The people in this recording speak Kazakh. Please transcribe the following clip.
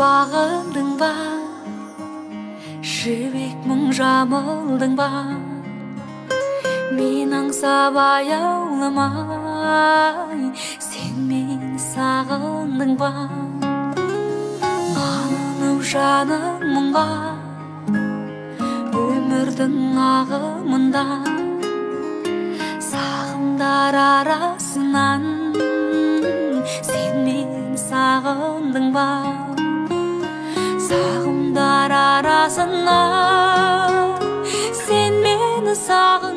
бағындың ба, жібек мұң жамылдың ба, мен аңсап аяулымай, сен мені сағындың ба. Нанынып жаным мұңға, өмірдің ағымында, сағымдар арасынан сен мені сағындың ба. Сағымдар арасынан сен мені сағындың ба.